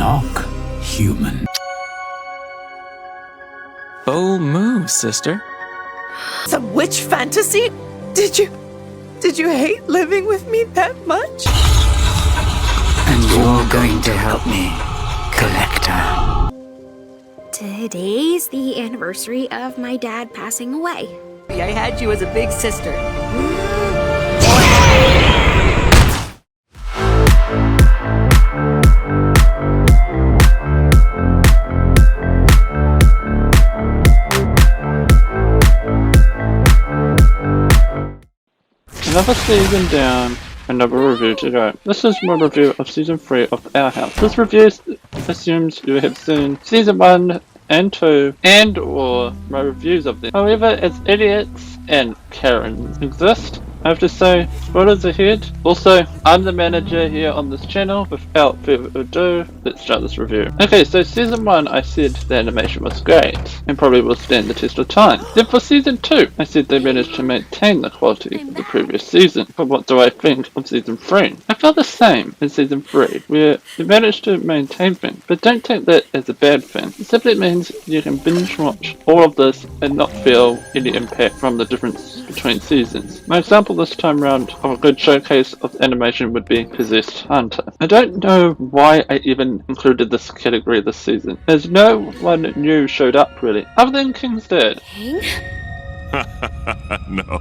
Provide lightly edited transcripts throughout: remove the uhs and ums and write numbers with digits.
knock, human. Bold move, sister. Some witch fantasy? Did you hate living with me that much? And you're going to help me, Collector. Today's the anniversary of my dad passing away. I had you as a big sister. Another season down, another review to go. This is my review of Season 3 of Our House. This review assumes you have seen Season 1 and 2 and or my reviews of them. However, as idiots and Karens exist, I have to say, spoilers ahead. Also, I'm the manager here on this channel. Without further ado, let's start this review. Okay, so Season 1 I said the animation was great and probably will stand the test of time. Then for Season 2, I said they managed to maintain the quality of the previous season. But what do I think of Season 3? I felt the same in Season 3, where they managed to maintain things, but don't take that as a bad thing. It simply means you can binge watch all of this and not feel any impact from the difference between seasons. My example this time round of a good showcase of animation would be Possessed Hunter. I don't know why I even included this category this season, as no one new showed up really, other than King's dad. King? No,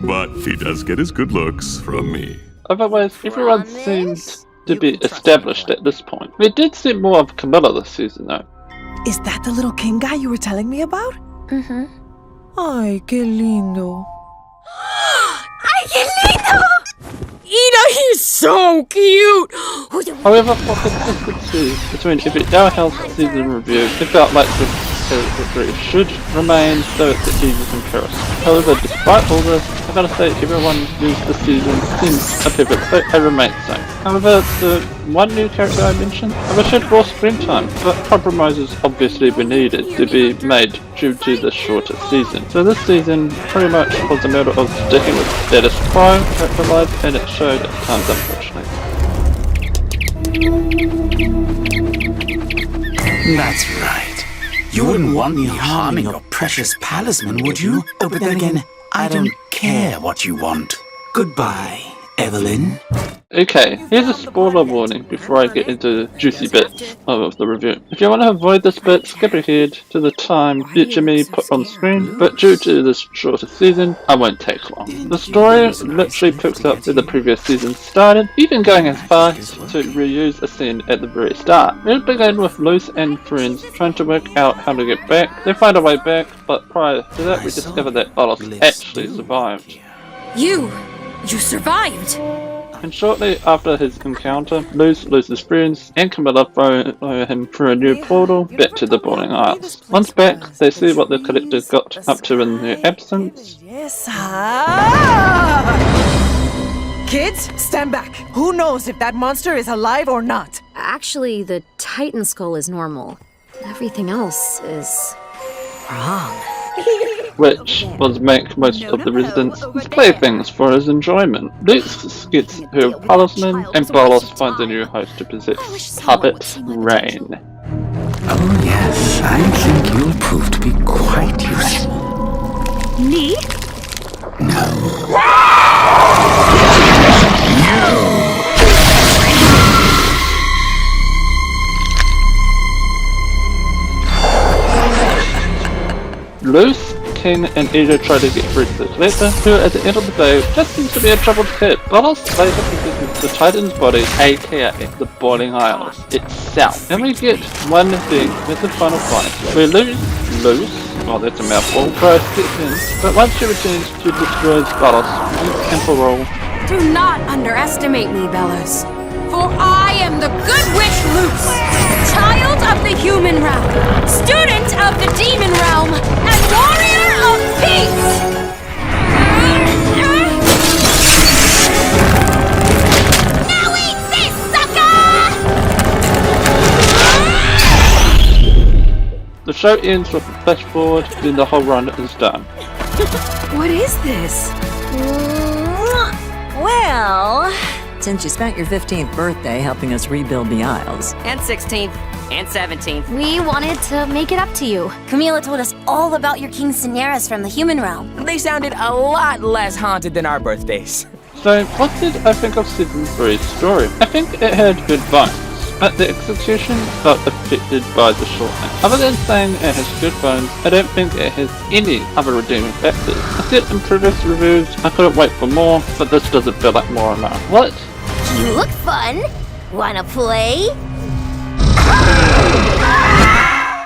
but he does get his good looks from me. Otherwise, everyone seemed to be established at this point. We did see more of Camilla this season though. Is that the little king guy you were telling me about? Mm-hmm. Ay, qué lindo. ¡Ay, qué lindo! Ina, he's so cute! However, for consistency between every Our House season review, it felt like the category should remain so it's an easy comparison. However, despite all this, I gotta say everyone used this season seems a pivot, but I remain the same. However, the one new character I mentioned, I wish had more screen time, but compromises obviously were needed to be made due to the shorter season. So this season pretty much was a matter of sticking with status quo for life, and it showed at times unfortunately. That's right. You wouldn't want me harming your precious palisman, would you? Oh, but then again, I don't care what you want. Goodbye, Evelyn. Okay, here's a spoiler warning before I get into juicy bits of the review. If you want to avoid this bit, skip ahead to the time future me put on screen, but due to this shorter season, I won't take long. The story literally picks up where the previous season started, even going as far as to reuse a scene at the very start. We begin with Luce and friends trying to work out how to get back. They find a way back, but prior to that we discover that Bolos actually survived. You survived! And shortly after his encounter, Luce loses friends, and Camilla follow him through a new portal back to the Boiling Isles. Once back, they see what the Collector got up to in their absence. Yes. Kids, stand back. Who knows if that monster is alive or not? Actually, the Titan skull is normal. Everything else is wrong. Which was make most of the residents his playthings for his enjoyment. Luce gets her palisman, and Bolos finds a new host to possess, Puppet Rain. Oh yes, I think you'll prove to be quite useful. Me? No. Luce, King, and Ida try to get through to the Collector, who at the end of the day just seems to be a troubled kid. Bolos later possesses the Titan's body, aka the Boiling Isles itself. And we get one thing with the final fight, where Luce, oh that's a mouthful, tries to get in, but once she returns, she destroys Bolos once and for all. Do not underestimate me, Bellows. For I am the Good Witch Luce, child of the human realm, student of the demon realm, and warrior of peace! Now eat this, sucker! The show ends with a flash forward, then the whole run is done. What is this? Well, Since you spent your 15th birthday helping us rebuild the Isles. And 16th. And 17th. We wanted to make it up to you. Camila told us all about your King Cineras from the human realm. They sounded a lot less haunted than our birthdays. So, what did I think of Season 3's story? I think it had good vibes, but the execution felt affected by the shortening. Other than saying it has good bones, I don't think it has any other redeeming factors. I said in previous reviews I couldn't wait for more, but this doesn't feel like more enough. What? You look fun. Wanna play?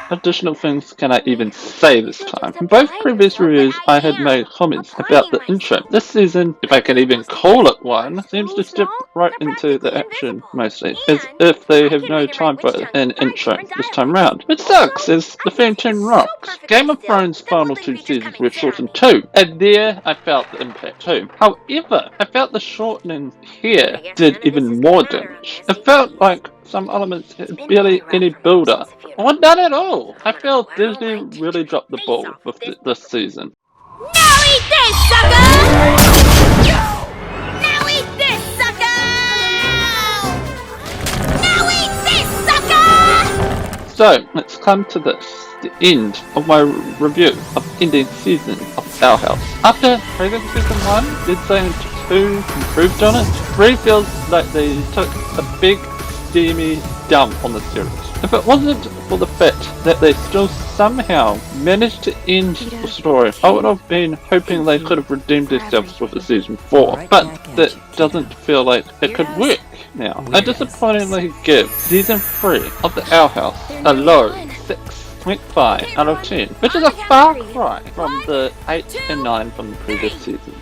Additional things can I even say this time? In both previous reviews I had made comments about the intro. This season, if I can even call it one, seems to step right into the action mostly, as if they have no time for an intro this time round. It sucks, as the theme tune rocks. Game of Thrones' final 2 seasons were shortened too, and there I felt the impact too. However, I felt the shortening here did even more damage. It felt like some elements had barely any build-up, or none at all. I feel Disney really dropped the ball with this season. Now eat this, sucker! Now eat this, sucker! Now eat this, sucker! So, let's come to this, the end of my review of ending season of Our House. After praising season 1, did saying 2 improved on it, 3 feels like they took a big steamy dump on the series. If it wasn't for the fact that they still somehow managed to end the story, I would have been hoping they could have redeemed themselves with a season 4, but that doesn't feel like it could work now. I disappointingly give season 3 of the Our House a low 6.5 out of 10, which is a far cry from the 8 and 9 from the previous season.